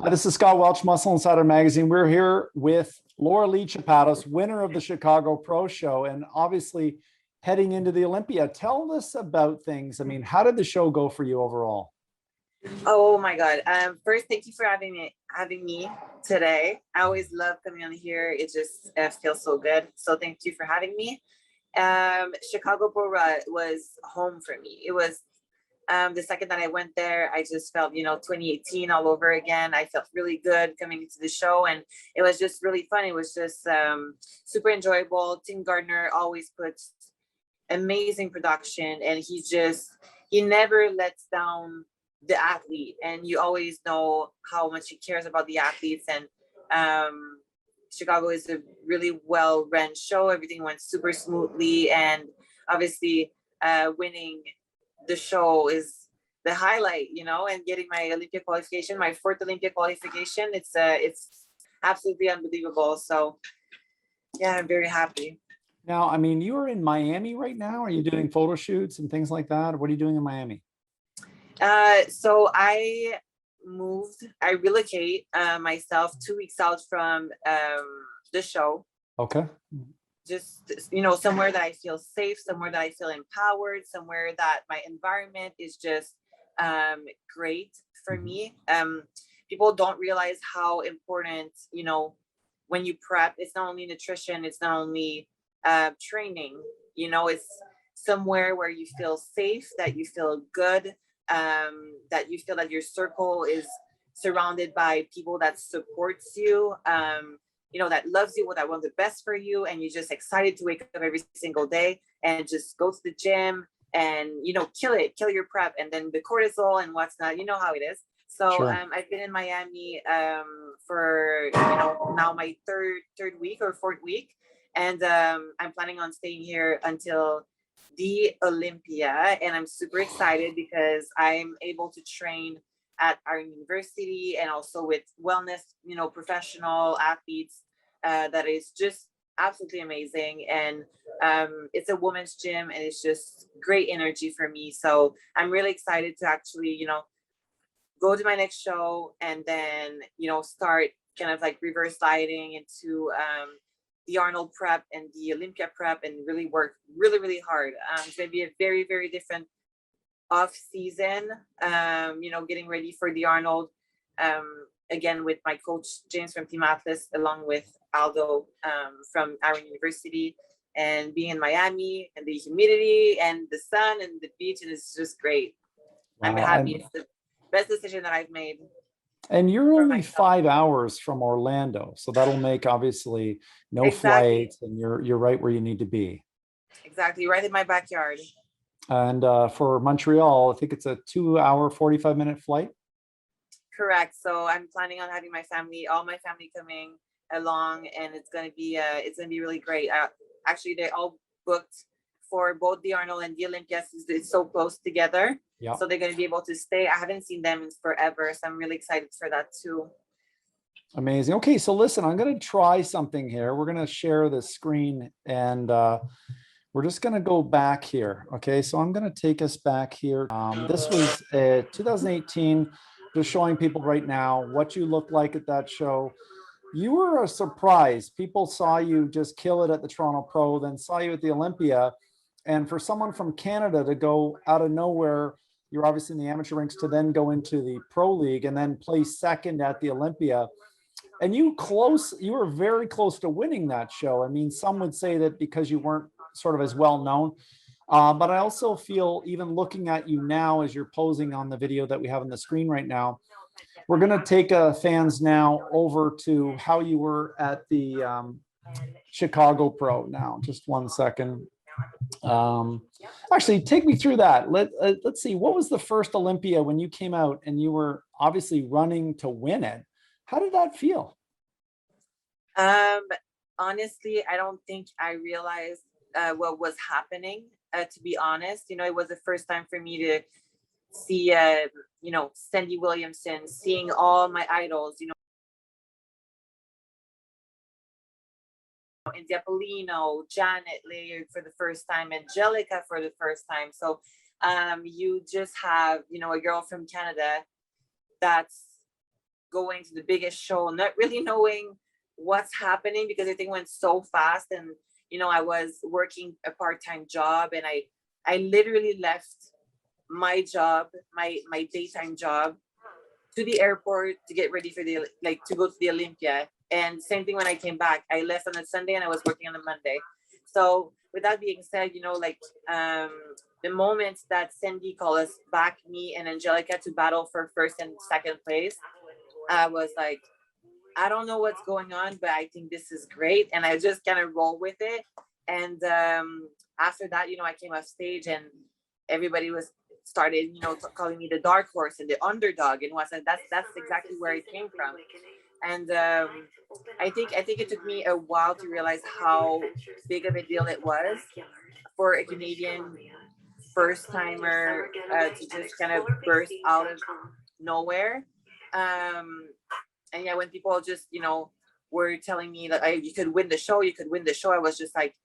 Hi, this is Scott Welch, Muscle Insider Magazine. We're here with Lauralie Chapados, winner of the Chicago Pro Show, and obviously heading into the Olympia. Tell us about things. I mean, how did the show go for you overall? Oh my God. First, thank you for having me today. I always love coming on here. It just feels so good. So thank you for having me. Chicago Pro was home for me. It was the second that I went there, I just felt, 2018 all over again. I felt really good coming into the show, and it was just really fun. It was just super enjoyable. Tim Gardner always puts amazing production, and he never lets down the athlete, and you always know how much he cares about the athletes. And Chicago is a really well-run show. Everything went super smoothly, and obviously winning the show is the highlight, and getting my Olympia qualification, my fourth Olympia qualification. It's absolutely unbelievable. So yeah, I'm very happy. Now, I mean, you are in Miami right now. Are you doing photo shoots and things like that? What are you doing in Miami? So I relocate myself 2 weeks out from the show. Okay. Just, somewhere that I feel safe, somewhere that I feel empowered, somewhere that my environment is just great for me. People don't realize how important, when you prep, it's not only nutrition, it's not only training, it's somewhere where you feel safe, that you feel good, that you feel that your circle is surrounded by people that supports you, that loves you, that want the best for you, and you're just excited to wake up every single day and just go to the gym and, kill your prep, and then the cortisol and what's not, how it is. So Sure. I've been in Miami for, now my third week or fourth week. And I'm planning on staying here until the Olympia. And I'm super excited because I'm able to train at our university and also with wellness, professional athletes that is just absolutely amazing. And it's a women's gym, and it's just great energy for me. So I'm really excited to actually, go to my next show and then, start kind of like reverse dieting into the Arnold prep and the Olympia prep, and really work really, really hard. It's going to be a very, very different off season, getting ready for the Arnold, again, with my coach, James from Team Atlas, along with Aldo from our university, and being in Miami and the humidity and the sun and the beach. And it's just great. Wow. I'm happy. It's the best decision that I've made. And you're only 5 hours from Orlando, so that'll make obviously no Exactly. flights, and you're right where you need to be. Exactly, right in my backyard. And for Montreal, I think it's a 2-hour, 45-minute flight. Correct. So I'm planning on having all my family coming along, and it's gonna be really great. Actually, they all booked for both the Arnold and the Olympia. It's so close together. Yeah. So they're going to be able to stay. I haven't seen them in forever, so I'm really excited for that too. Amazing. Okay, so listen, I'm going to try something here. We're going to share the screen, and we're just going to go back here. Okay, so I'm going to take us back here. This was 2018, just showing people right now what you look like at that show. You were a surprise. People saw you just kill it at the Toronto Pro, then saw you at the Olympia. And for someone from Canada to go out of nowhere, you're obviously in the amateur ranks, to then go into the pro league and then place second at the Olympia. And you were very close to winning that show. I mean, some would say that because you weren't sort of as well known. But I also feel, even looking at you now as you're posing on the video that we have on the screen right now, we're going to take fans now over to how you were at the Chicago Pro now. Just 1 second. Actually, take me through that. Let's see. What was the first Olympia when you came out and you were obviously running to win it? How did that feel? Honestly, I don't think I realized what was happening. To be honest, it was the first time for me to see, Sandy Williamson, seeing all my idols, India Polino, Janet Laird for the first time, Angelica for the first time. So you just have, a girl from Canada that's going to the biggest show, not really knowing what's happening because everything went so fast. And, I was working a part-time job, and I literally left my job, my daytime job, to the airport to get ready for to go to the Olympia. And same thing when I came back. I left on a Sunday and I was working on a Monday. So with that being said, the moment that Cindy called us back, me and Angelica, to battle for first and second place, I was like, I don't know what's going on, but I think this is great. And I just kind of roll with it. And after that, I came off stage and everybody started, calling me the dark horse and the underdog, and what's that's exactly where it came from. And I think it took me a while to realize how big of a deal it was for a Canadian first timer to just kind of burst out of nowhere. And yeah, when people just were telling me that you could win the show, I was just like,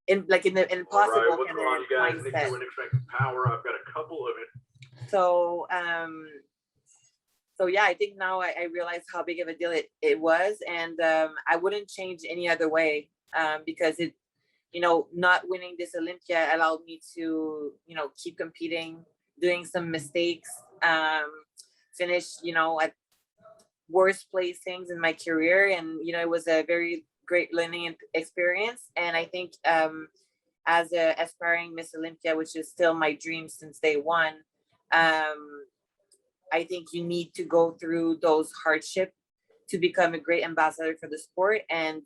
in the impossible kind of mindset. Power. I've got a couple of it. So yeah, I think now I realize how big of a deal it was, and I wouldn't change any other way, because it, not winning this Olympia allowed me to, keep competing, doing some mistakes, finish, at worst placings in my career, and it was a very great learning experience. And I think as a aspiring Miss Olympia, which is still my dream since day one, I think you need to go through those hardships to become a great ambassador for the sport. And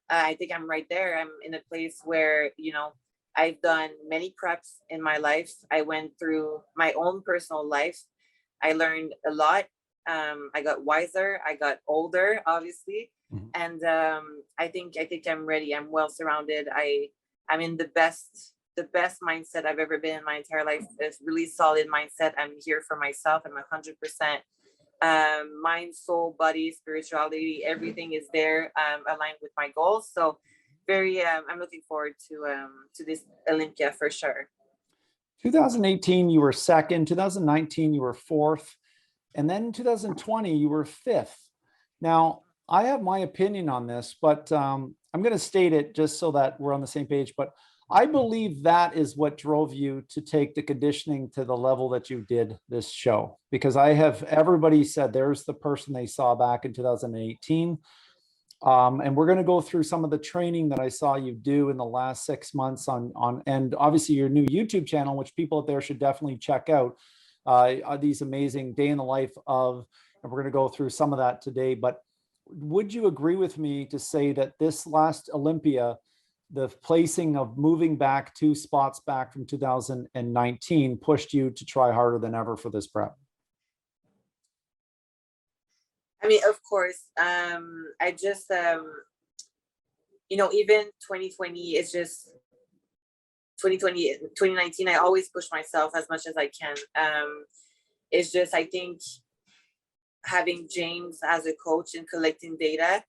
I think I'm right there. I'm in a place where, I've done many preps in my life. I went through my own personal life. I learned a lot. I got wiser. I got older, obviously. Mm-hmm. And I think I'm ready. I'm well surrounded. I'm in the best mindset I've ever been in my entire life. It's really solid mindset. I'm here for myself. I'm 100% mind, soul, body, spirituality. Everything is there, aligned with my goals. So very, I'm looking forward to this Olympia for sure. 2018, you were second. 2019, you were fourth. And then in 2020, you were fifth. Now, I have my opinion on this, but I'm going to state it just so that we're on the same page. But I believe that is what drove you to take the conditioning to the level that you did this show, because everybody said there's the person they saw back in 2018. And we're going to go through some of the training that I saw you do in the last 6 months and obviously your new YouTube channel, which people out there should definitely check out. These amazing day in the life of, and we're going to go through some of that today. But would you agree with me to say that this last Olympia, the placing of moving back 2 spots back from 2019 pushed you to try harder than ever for this prep? I mean, of course, I just, even 2020 is just 2020, 2019, I always push myself as much as I can. It's just, I think having James as a coach and collecting data,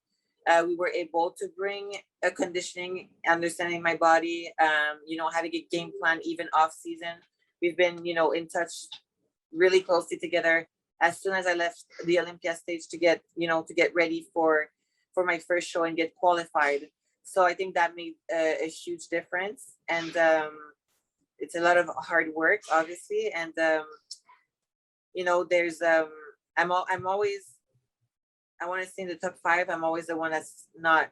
we were able to bring a conditioning, understanding my body, having a game plan, even off season. We've been, in touch really closely together as soon as I left the Olympia stage to get ready for my first show and get qualified. So I think that made a huge difference. And it's a lot of hard work, obviously. And, there's, I'm always, I want to say in the top 5, I'm always the one that's not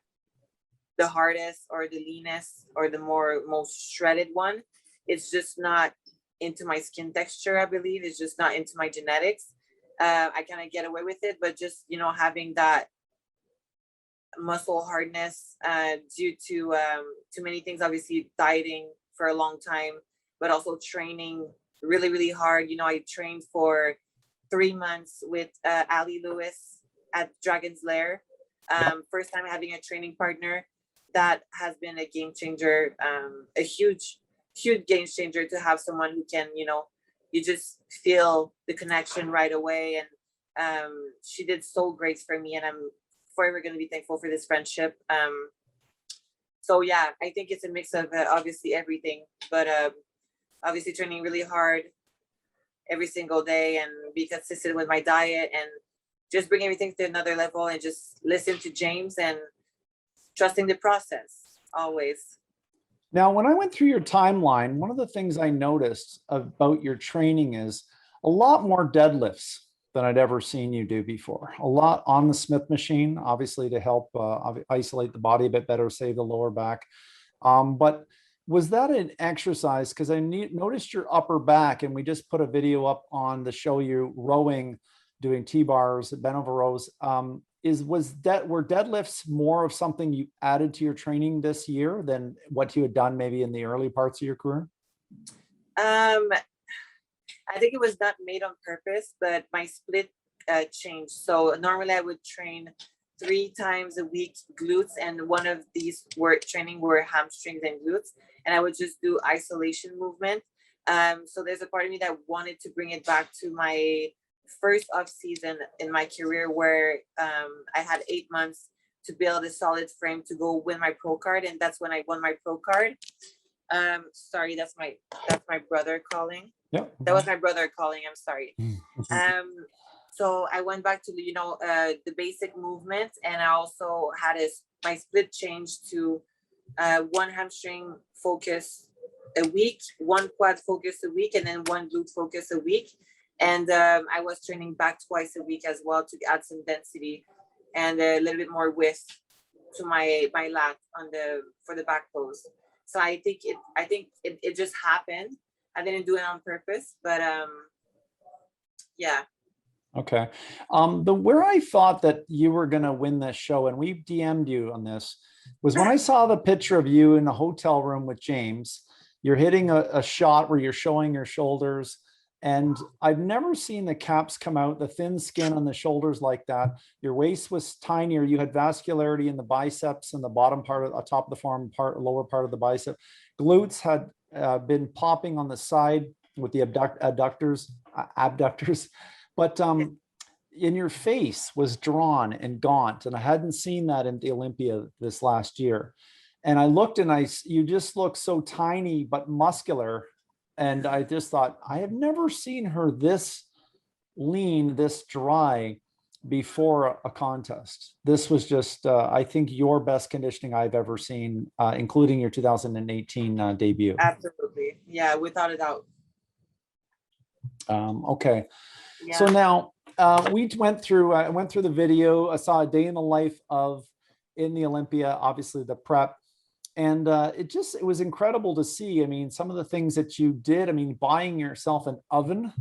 the hardest or the leanest or the most shredded one. It's just not into my skin texture, I believe. It's just not into my genetics. I kind of get away with it, but just, having that muscle hardness due to too many things, obviously dieting for a long time, but also training really, really hard. I trained for 3 months with Ali Lewis at Dragon's Lair. First time having a training partner. That has been a game changer, a huge game changer to have someone who can, you just feel the connection right away. And she did so great for me, and I'm forever going to be thankful for this friendship. So yeah, I think it's a mix of obviously everything, but obviously training really hard every single day and be consistent with my diet and just bring everything to another level and just listen to James and trusting the process always. Now, when I went through your timeline, one of the things I noticed about your training is a lot more deadlifts than I'd ever seen you do before. A lot on the Smith machine, obviously to help isolate the body a bit better, save the lower back. But was that an exercise? Because I noticed your upper back, and we just put a video up on to show you rowing, doing T-bars, bent over rows. Were deadlifts more of something you added to your training this year than what you had done maybe in the early parts of your career? I think it was not made on purpose, but my split changed. So normally I would train 3 times a week glutes, and one of these were hamstrings and glutes, and I would just do isolation movement. So there's a part of me that wanted to bring it back to my first off season in my career, where I had 8 months to build a solid frame to go win my pro card, and that's when I won my pro card. Sorry, that's my brother calling. Yep. That was my brother calling. I'm sorry. So I went back to the basic movement, and I also had my split change to 1 hamstring focus a week, 1 quad focus a week, and then 1 glute focus a week. And I was training back twice a week as well to add some density and a little bit more width to my lat for the back pose. So I think it just happened. I didn't do it on purpose, but yeah. Okay. Where I thought that you were going to win this show, and we DM'd you on this, was when I saw the picture of you in the hotel room with James. You're hitting a shot where you're showing your shoulders, and I've never seen the caps come out, the thin skin on the shoulders like that. Your waist was tinier. You had vascularity in the biceps and the bottom part of the top of the forearm part, lower part of the bicep. Glutes had been popping on the side with the abductors, but in your face was drawn and gaunt, and I hadn't seen that in the Olympia this last year. And I looked, and you just look so tiny but muscular. And I just thought, I have never seen her this lean, this dry before a contest. This was just, I think, your best conditioning I've ever seen, including your 2018 debut. Absolutely. Yeah, without a doubt. Okay. Yeah. So now we went through, I went through the video. I saw a day in the life in the Olympia, obviously the prep. And it was incredible to see. I mean, some of the things that you did, I mean, buying yourself an oven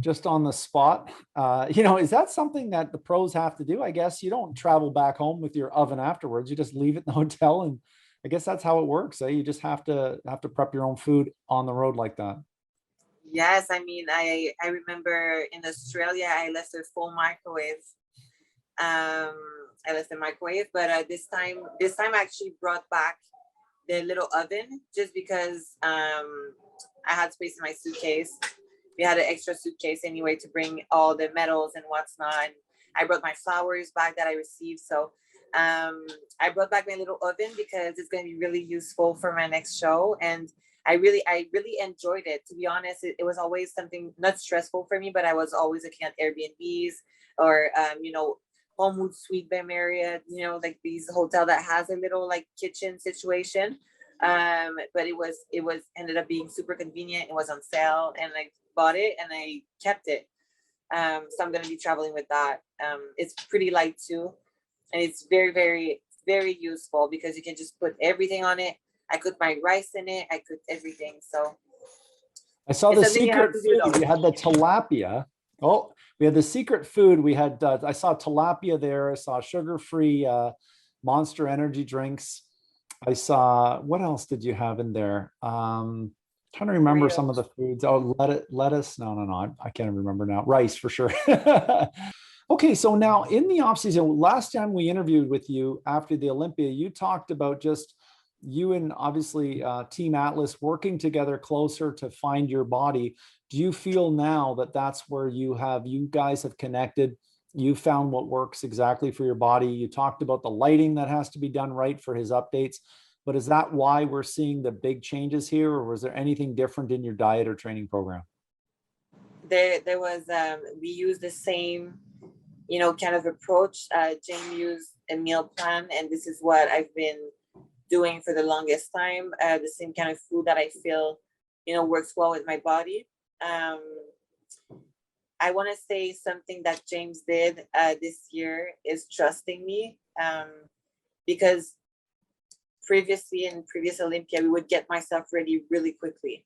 just on the spot, is that something that the pros have to do? I guess you don't travel back home with your oven afterwards. You just leave it in the hotel. And I guess that's how it works. You just have to prep your own food on the road like that. Yes. I mean, I remember in Australia, I left a full microwave. I left the microwave, but this time I actually brought back the little oven just because I had space in my suitcase. We had an extra suitcase anyway to bring all the metals and what's not. And I brought my flowers back that I received. So I brought back my little oven because it's going to be really useful for my next show. And I really enjoyed it. To be honest, it was always something not stressful for me, but I was always looking at Airbnbs or, Homewood Suite by Marriott, like these hotel that has a little like kitchen situation. But it ended up being super convenient. It was on sale, and I bought it and I kept it. So I'm going to be traveling with that. It's pretty light too. And it's very, very, very useful because you can just put everything on it. I cook my rice in it. I cook everything. So I saw the secret food. You had the tilapia. Oh, we had the secret food. We had, I saw tilapia there. I saw sugar-free Monster energy drinks. I saw, what else did you have in there? Trying to remember some of the foods. Oh, lettuce. No. I can't remember now. Rice for sure. Okay, so now in the off season, last time we interviewed with you after the Olympia, you talked about just you and obviously Team Atlas working together closer to find your body. Do you feel now that that's where you guys have connected? You found what works exactly for your body. You talked about the lighting that has to be done right for his updates, but is that why we're seeing the big changes here, or was there anything different in your diet or training program? There was, we used the same kind of approach. Jane used a meal plan, and this is what I've been doing for the longest time. The same kind of food that I feel, works well with my body. I want to say something that James did this year is trusting me, because previously in previous Olympia, we would get myself ready really quickly.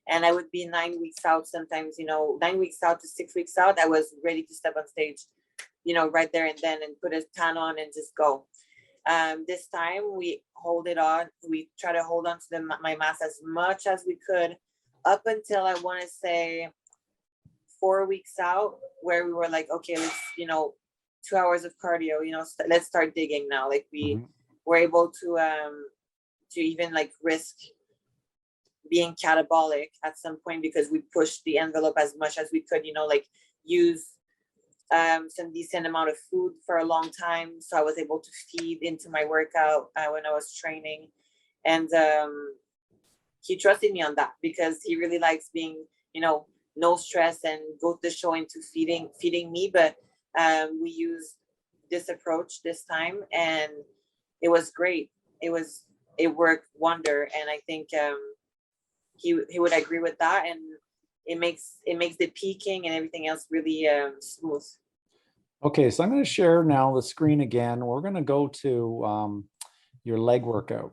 And I would be 9 weeks out, sometimes, 9 weeks out to 6 weeks out. I was ready to step on stage, right there and then, and put a tan on and just go. This time we hold it on. We try to hold on to my mass as much as we could up until I want to say 4 weeks out, where we were like, okay, let's, 2 hours of cardio, let's start digging now. Like we were able to even like risk being catabolic at some point, because we pushed the envelope as much as we could, like use some decent amount of food for a long time. So I was able to feed into my workout when I was training. And he trusted me on that, because he really likes being, no stress and go to the show into feeding me. But we used this approach this time, and it was great. It worked wonder. And I think he would agree with that. And it makes the peaking and everything else really smooth. Okay, so I'm going to share now the screen again. We're going to go to your leg workout.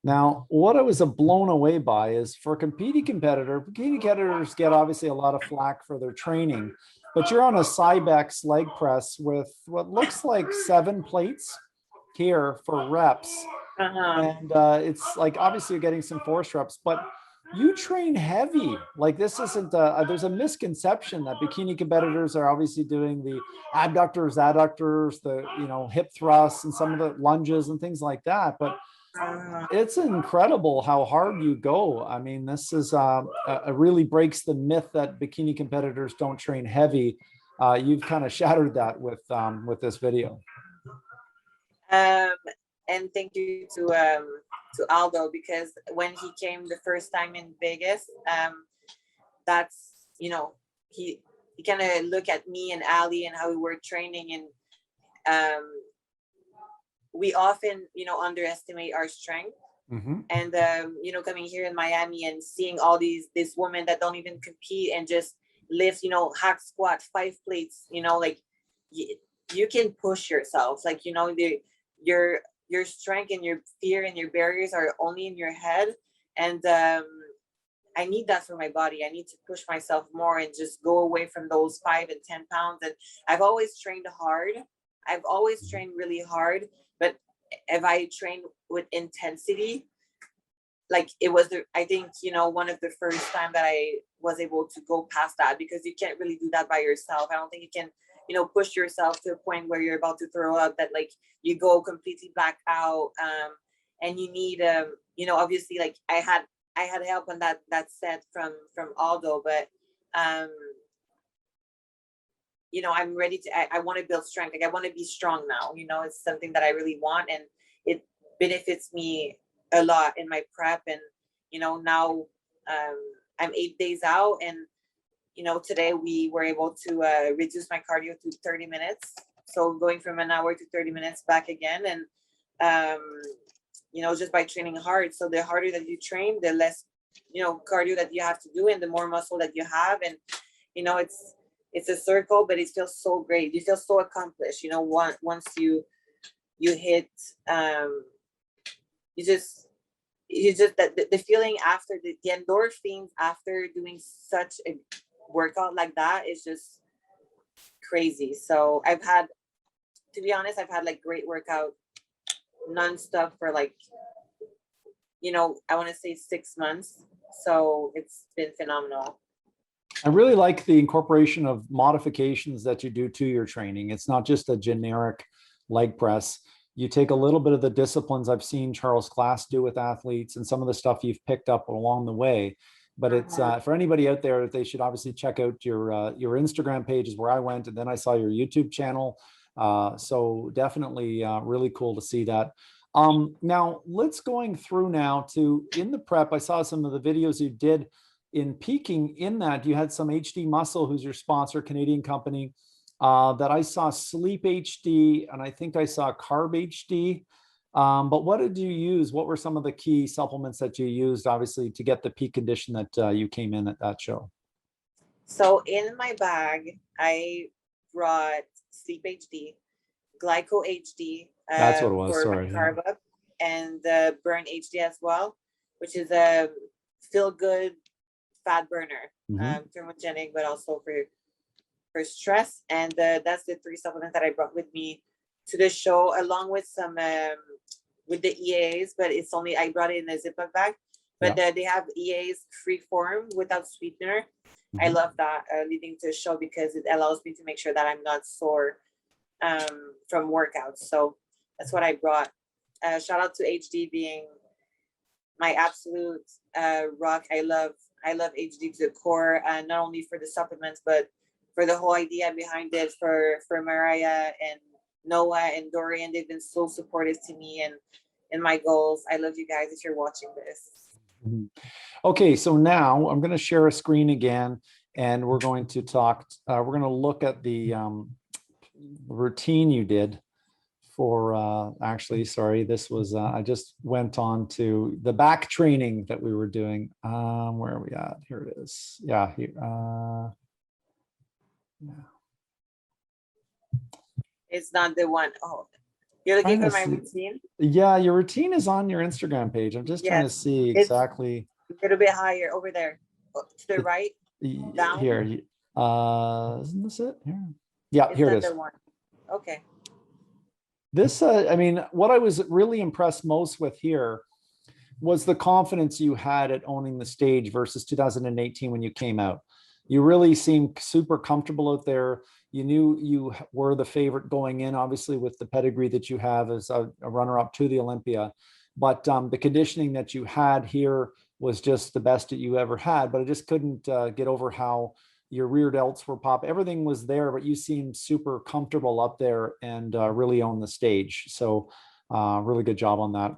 Now, what I was blown away by is, for a bikini competitors get obviously a lot of flack for their training, but you're on a Cybex leg press with what looks like 7 plates here for reps. And it's like, obviously you're getting some force reps, but you train heavy. Like, this isn't, there's a misconception that bikini competitors are obviously doing the abductors, adductors, the, hip thrusts and some of the lunges and things like that. But it's incredible how hard you go. I mean, this is really breaks the myth that bikini competitors don't train heavy. You've kind of shattered that with this video. And thank you to Aldo, because when he came the first time in Vegas, that's, he kind of looked at me and Ali and how we were training, and we often, underestimate our strength. And, coming here in Miami and seeing all these women that don't even compete and just lift, hack squat, 5 plates, like you can push yourself, like, your strength and your fear and your barriers are only in your head. And I need that for my body. I need to push myself more and just go away from those 5 and 10 pounds. And I've always trained hard. I've always trained really hard. But if I trained with intensity, like it was, I think, one of the first time that I was able to go past that, because you can't really do that by yourself. I don't think you can, push yourself to a point where you're about to throw up, that like you go completely black out. And you need, obviously, like I had help on that set from Aldo, but I'm ready to, I want to build strength. Like I want to be strong now, it's something that I really want, and it benefits me a lot in my prep. And, now I'm 8 days out, and, today we were able to reduce my cardio to 30 minutes. So going from an hour to 30 minutes back again. And, just by training hard. So the harder that you train, the less, cardio that you have to do, and the more muscle that you have. And, it's a circle, but it feels so great. You feel so accomplished, once you hit, you just that the feeling after the endorphins after doing such a workout like that is just crazy. So to be honest, I've had like great workout nonstop for like, I want to say 6 months. So it's been phenomenal. I really like the incorporation of modifications that you do to your training. It's not just a generic leg press. You take a little bit of the disciplines I've seen Charles Class do with athletes and some of the stuff you've picked up along the way. But it's for anybody out there, they should obviously check out your Instagram page is where I went, and then I saw your YouTube channel. So definitely really cool to see that. Now let's going through now to in the prep. I saw some of the videos you did in peaking. In that you had some HD Muscle, who's your sponsor, Canadian company, that I saw Sleep HD, and I think I saw Carb HD. But what did you use? What were some of the key supplements that you used, obviously, to get the peak condition that you came in at that show? So in my bag, I brought Sleep HD, Glyco HD That's what it was. for my Sorry. carb up, and Burn HD as well, which is a feel good fat burner, thermogenic, but also for stress. And that's the 3 supplements that I brought with me to the show, along with some with the EAs, but it's only I brought it in a Ziploc bag. But they have EAs free form without sweetener. I love that leading to a show because it allows me to make sure that I'm not sore from workouts. So that's what I brought. Shout out to HD being my absolute rock. I love HD to the core, not only for the supplements, but for the whole idea behind it, for Mariah and Noah and Dorian. They've been so supportive to me and in my goals. I love you guys if you're watching this. Okay, so now I'm going to share a screen again, and we're going to talk. We're going to look at the routine you did for. Actually, sorry, this was. I just went on to the back training that we were doing. Where are we at? Here it is. Yeah, here. Yeah. It's not the one. Oh, you're looking for my routine? Yeah, your routine is on your Instagram page. I'm just trying to see exactly. A little bit higher over there, to the right, down. Here, isn't this it? Here. Yeah, here it is. One. Okay. This, I mean, what I was really impressed most with here was the confidence you had at owning the stage versus 2018 when you came out. You really seemed super comfortable out there. You knew you were the favorite going in, obviously, with the pedigree that you have as a runner-up to the Olympia. But the conditioning that you had here was just the best that you ever had. But I just couldn't get over how your rear delts were pop. Everything was there, but you seemed super comfortable up there and really owned the stage. So really good job on that.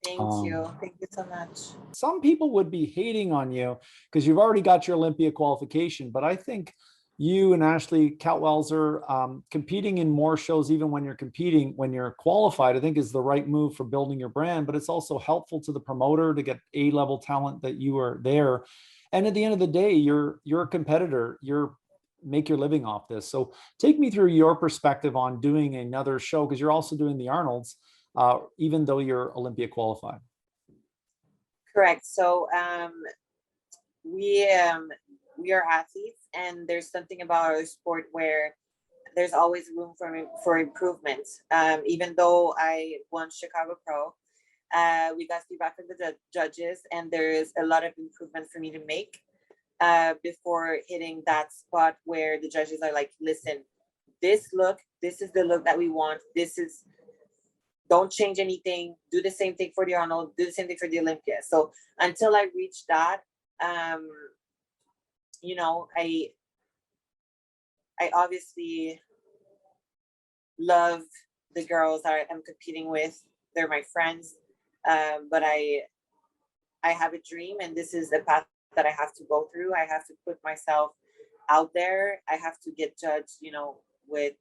Thank you. Thank you so much. Some people would be hating on you because you've already got your Olympia qualification, but I think you and Ashley Kaltwelser competing in more shows, even when you're qualified, I think is the right move for building your brand, but it's also helpful to the promoter to get A-level talent that you are there. And at the end of the day, you're a competitor, make your living off this. So take me through your perspective on doing another show, because you're also doing the Arnold's, even though you're Olympia qualified. Correct. So we are athletes, and there's something about our sport where there's always room for improvement. Even though I won Chicago Pro, we got feedback from the judges, and there's a lot of improvement for me to make before hitting that spot where the judges are like, listen, this is the look that we want. Don't change anything. Do the same thing for the Arnold. Do the same thing for the Olympia. So until I reach that, you know, I obviously love the girls that I'm competing with. They're my friends, but I have a dream, and this is the path that I have to go through. I have to put myself out there. I have to get judged, you know, with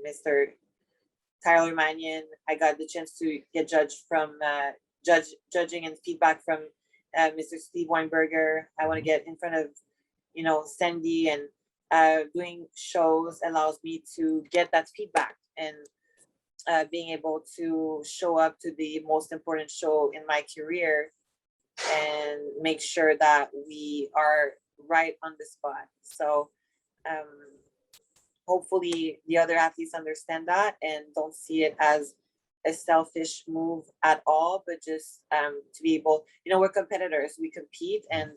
Mr. Tyler Mannion. I got the chance to get judged from judging and feedback from Mr. Steve Weinberger. I want to get in front of, you know, Sandy, and doing shows allows me to get that feedback, and being able to show up to the most important show in my career and make sure that we are right on the spot. So hopefully the other athletes understand that and don't see it as a selfish move at all, but just to be able, you know, we're competitors, we compete, and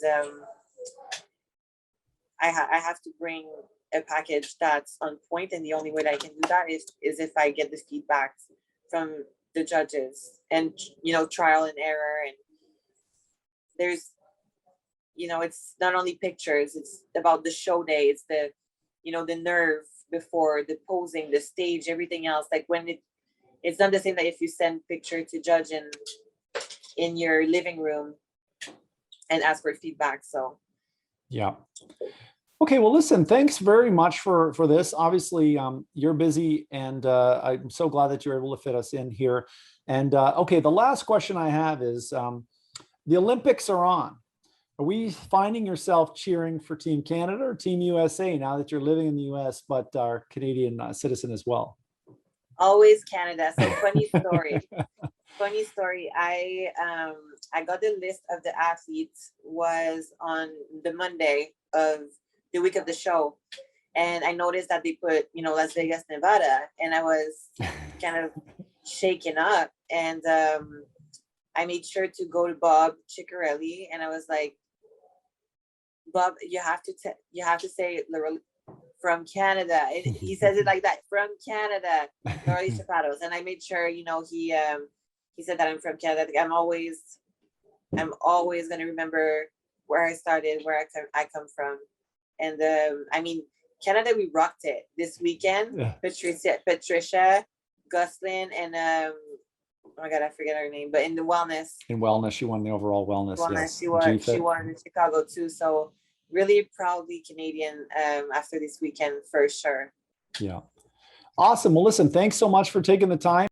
I have to bring a package that's on point, and the only way that I can do that is if I get the feedback from the judges, and, you know, trial and error. And there's, you know, it's not only pictures, it's about the show day, it's the, you know, the nerve before, the posing, the stage, everything else. Like when it's not the same that if you send picture to judge in your living room and ask for feedback. So yeah. Okay, well, listen, thanks very much for this. Obviously, you're busy, and I'm so glad that you're able to fit us in here. And okay, the last question I have is, the Olympics are on. Are we finding yourself cheering for Team Canada or Team USA now that you're living in the US, but are Canadian citizen as well? Always Canada. So funny story. Funny story. I got the list of the athletes was on the Monday of the week of the show, and I noticed that they put Las Vegas, Nevada, and I was kind of shaken up, and I made sure to go to Bob Ciccarelli, and I was like, Bob, you have to say Lauralie from Canada. He says it like that, from Canada, Lauralie Chapados. And I made sure, he said that I'm from Canada. I'm always gonna remember where I started, where I come from. And I mean, Canada, we rocked it this weekend. Yeah. Patricia Goslin, and oh my God, I forget her name, but in the wellness. In wellness, she won the overall wellness. Yes. She won in Chicago too. So really proudly Canadian after this weekend for sure. Yeah. Awesome. Well, listen, thanks so much for taking the time.